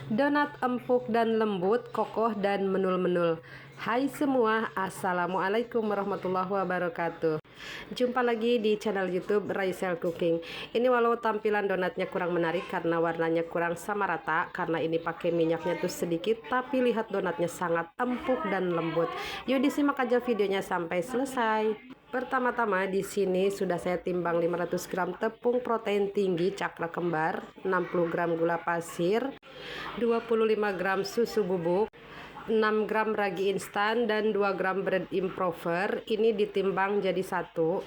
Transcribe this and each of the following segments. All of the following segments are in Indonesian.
Donat empuk dan lembut, kokoh dan menul-menul. Hai semua, assalamualaikum warahmatullahi wabarakatuh. Jumpa lagi di channel YouTube Raisel Cooking. Ini walau tampilan donatnya kurang menarik karena warnanya kurang sama rata, karena ini pakai minyaknya tuh sedikit, tapi lihat donatnya sangat empuk dan lembut. Yuk disimak aja videonya sampai selesai. Pertama-tama di sini sudah saya timbang 500 gram tepung protein tinggi cakra kembar, 60 gram gula pasir, 25 gram susu bubuk, 6 gram ragi instan, dan 2 gram bread improver. Ini ditimbang jadi satu.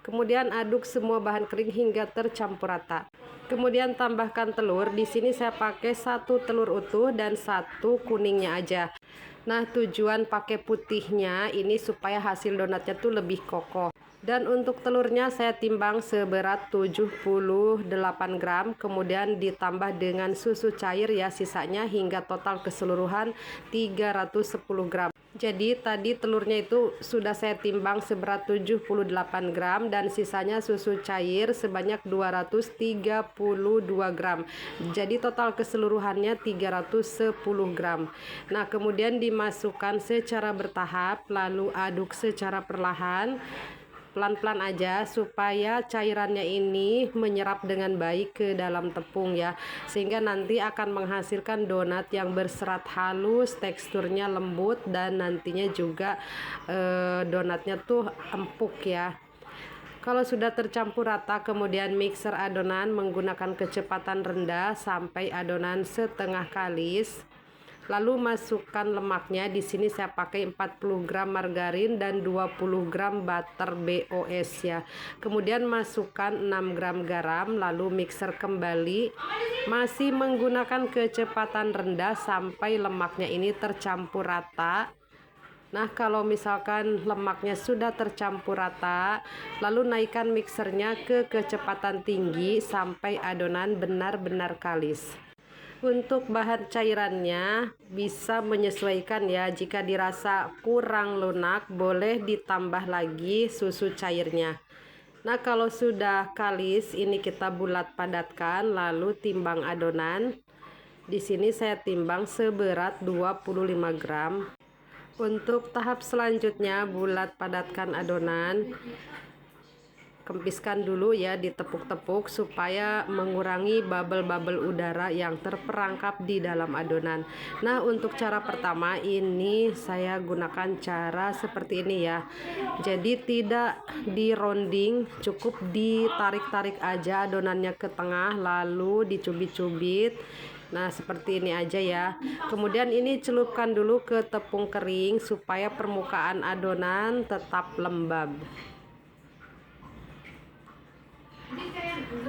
Kemudian aduk semua bahan kering hingga tercampur rata. Kemudian tambahkan telur. Di sini saya pakai 1 telur utuh dan 1 kuningnya aja. Nah, tujuan pakai putihnya ini supaya hasil donatnya tuh lebih kokoh. Dan untuk telurnya saya timbang seberat 78 gram, kemudian ditambah dengan susu cair ya sisanya, hingga total keseluruhan 310 gram. Jadi tadi telurnya itu sudah saya timbang seberat 78 gram dan sisanya susu cair sebanyak 232 gram. Jadi total keseluruhannya 310 gram. Nah, kemudian dimasukkan secara bertahap, lalu aduk secara perlahan. Pelan-pelan aja supaya cairannya ini menyerap dengan baik ke dalam tepung ya, sehingga nanti akan menghasilkan donat yang berserat halus, teksturnya lembut, dan nantinya juga donatnya tuh empuk ya. Kalau sudah tercampur rata, kemudian mixer adonan menggunakan kecepatan rendah sampai adonan setengah kalis. Lalu masukkan lemaknya. Di sini saya pakai 40 gram margarin dan 20 gram butter BOS ya. Kemudian masukkan 6 gram garam, lalu mixer kembali. Masih menggunakan kecepatan rendah sampai lemaknya ini tercampur rata. Nah, kalau misalkan lemaknya sudah tercampur rata, lalu naikkan mixernya ke kecepatan tinggi sampai adonan benar-benar kalis. Untuk bahan cairannya bisa menyesuaikan ya, jika dirasa kurang lunak boleh ditambah lagi susu cairnya. Nah, kalau sudah kalis ini kita bulat padatkan lalu timbang adonan. Di sini saya timbang seberat 25 gram. Untuk tahap selanjutnya bulat padatkan adonan. Kempiskan dulu ya, ditepuk-tepuk supaya mengurangi bubble-bubble udara yang terperangkap di dalam adonan. Nah, untuk cara pertama ini saya gunakan cara seperti ini ya. Jadi tidak dironding, cukup ditarik-tarik aja adonannya ke tengah lalu dicubit-cubit. Nah, seperti ini aja ya. Kemudian ini celupkan dulu ke tepung kering supaya permukaan adonan tetap lembab.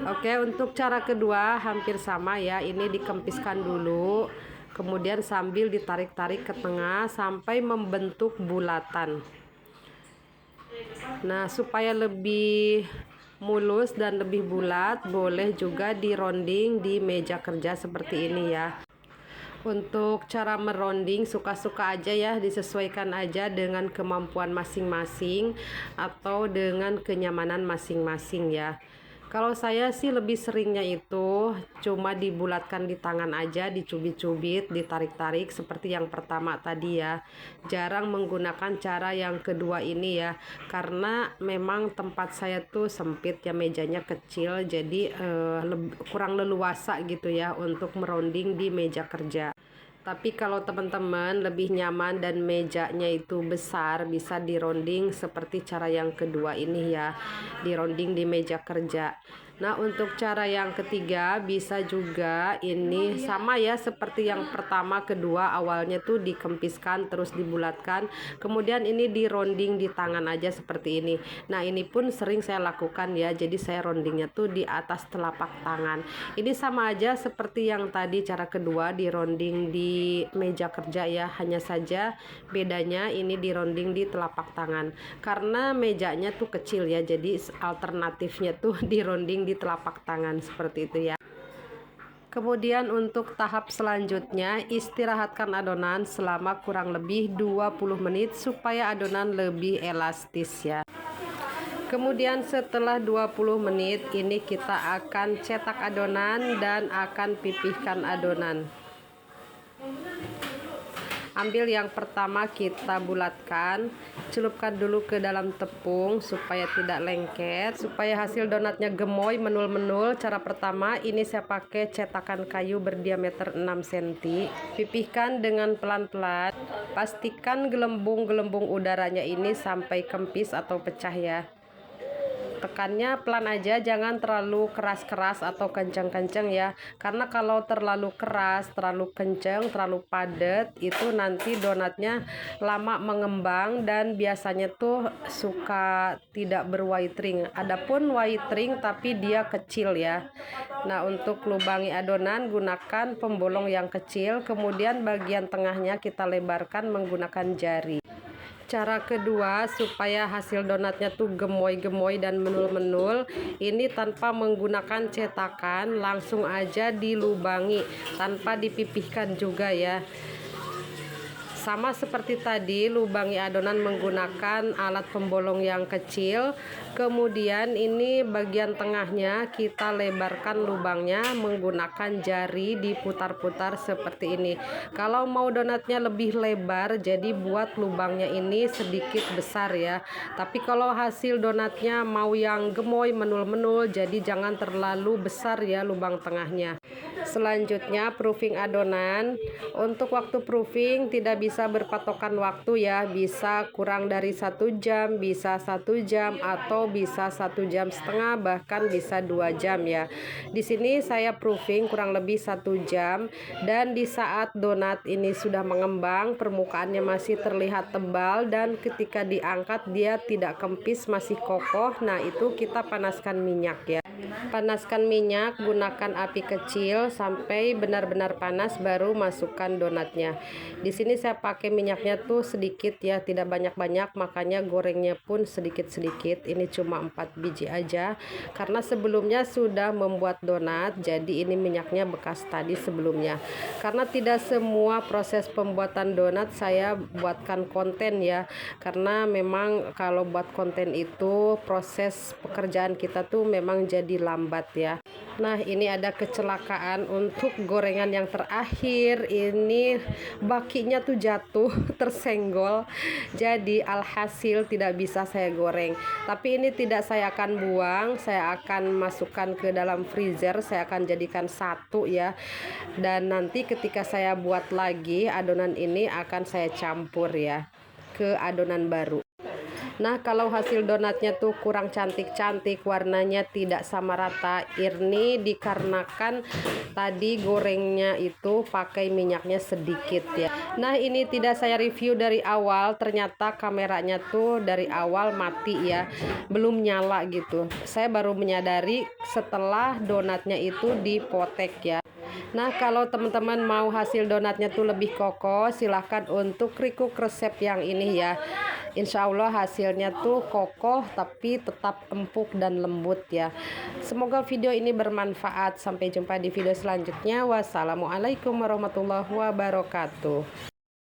Oke, untuk cara kedua hampir sama ya. Ini dikempiskan dulu, kemudian sambil ditarik-tarik ke tengah sampai membentuk bulatan. Nah, supaya lebih mulus dan lebih bulat, boleh juga dironding di meja kerja seperti ini ya. Untuk cara meronding suka-suka aja ya, disesuaikan aja dengan kemampuan masing-masing atau dengan kenyamanan masing-masing ya. Kalau saya sih lebih seringnya itu cuma dibulatkan di tangan aja, dicubit-cubit, ditarik-tarik seperti yang pertama tadi ya. Jarang menggunakan cara yang kedua ini ya, karena memang tempat saya tuh sempit ya, mejanya kecil, jadi kurang leluasa gitu ya untuk meronding di meja kerja. Tapi kalau teman-teman lebih nyaman dan mejanya itu besar, bisa dironding seperti cara yang kedua ini ya, dironding di meja kerja. Nah, untuk cara yang ketiga bisa juga ini sama ya seperti yang pertama kedua, awalnya tuh dikempiskan terus dibulatkan, kemudian ini dironding di tangan aja seperti ini. Nah, ini pun sering saya lakukan ya, jadi saya rondingnya tuh di atas telapak tangan. Ini sama aja seperti yang tadi cara kedua, dironding di meja kerja ya, hanya saja bedanya ini dironding di telapak tangan karena mejanya tuh kecil ya, jadi alternatifnya tuh dironding di telapak tangan seperti itu ya. Kemudian untuk tahap selanjutnya, istirahatkan adonan selama kurang lebih 20 menit supaya adonan lebih elastis ya. Kemudian setelah 20 menit ini kita akan cetak adonan dan akan pipihkan adonan. Ambil yang pertama, kita bulatkan, celupkan dulu ke dalam tepung supaya tidak lengket, supaya hasil donatnya gemoy menul-menul. Cara pertama, ini saya pakai cetakan kayu berdiameter 6 cm. Pipihkan dengan pelan-pelan, pastikan gelembung-gelembung udaranya ini sampai kempis atau pecah ya. Tekannya pelan aja, jangan terlalu keras-keras atau kencang-kencang ya, karena kalau terlalu keras, terlalu kencang, terlalu padat, itu nanti donatnya lama mengembang dan biasanya tuh suka tidak berwhite ring. Adapun white ring tapi dia kecil ya. Nah, untuk lubangi adonan gunakan pembolong yang kecil, kemudian bagian tengahnya kita lebarkan menggunakan jari. Cara kedua, supaya hasil donatnya tuh gemoy-gemoy dan menul-menul, ini tanpa menggunakan cetakan, langsung aja dilubangi tanpa dipipihkan juga ya. Sama seperti tadi, lubangi adonan menggunakan alat pembolong yang kecil. Kemudian ini bagian tengahnya kita lebarkan lubangnya menggunakan jari, diputar-putar seperti ini. Kalau mau donatnya lebih lebar, jadi buat lubangnya ini sedikit besar ya. Tapi kalau hasil donatnya mau yang gemoy menul-menul, jadi jangan terlalu besar ya lubang tengahnya. Selanjutnya, proofing adonan. Untuk waktu proofing tidak bisa berpatokan waktu ya, bisa kurang dari 1 jam, bisa 1 jam, atau bisa 1 jam setengah, bahkan bisa 2 jam ya. Di sini saya proofing kurang lebih 1 jam, dan di saat donat ini sudah mengembang, permukaannya masih terlihat tebal, dan ketika diangkat dia tidak kempis, masih kokoh. Nah, itu kita panaskan minyak ya. Panaskan minyak, gunakan api kecil sampai benar-benar panas, baru masukkan donatnya. Di sini saya pakai minyaknya tuh sedikit ya, tidak banyak-banyak, makanya gorengnya pun sedikit-sedikit. Ini cuma 4 biji aja karena sebelumnya sudah membuat donat, jadi ini minyaknya bekas tadi sebelumnya. Karena tidak semua proses pembuatan donat saya buatkan konten ya, karena memang kalau buat konten itu proses pekerjaan kita tuh memang jadi lambat ya. Nah, ini ada kecelakaan untuk gorengan yang terakhir. Ini bakinya tuh jatuh tersenggol, jadi alhasil tidak bisa saya goreng. Tapi ini tidak saya akan buang, saya akan masukkan ke dalam freezer, saya akan jadikan satu ya. Dan nanti ketika saya buat lagi, adonan ini akan saya campur ya ke adonan baru. Nah, kalau hasil donatnya tuh kurang cantik-cantik, warnanya tidak sama rata, ini dikarenakan tadi gorengnya itu pakai minyaknya sedikit ya. Nah, ini tidak saya review dari awal, ternyata kameranya tuh dari awal mati ya, belum nyala gitu. Saya baru menyadari setelah donatnya itu dipotek ya. Nah, kalau teman-teman mau hasil donatnya tuh lebih kokoh, silahkan untuk recook resep yang ini ya. Insya Allah hasilnya tuh kokoh tapi tetap empuk dan lembut ya. Semoga video ini bermanfaat. Sampai jumpa di video selanjutnya. Wassalamualaikum warahmatullahi wabarakatuh.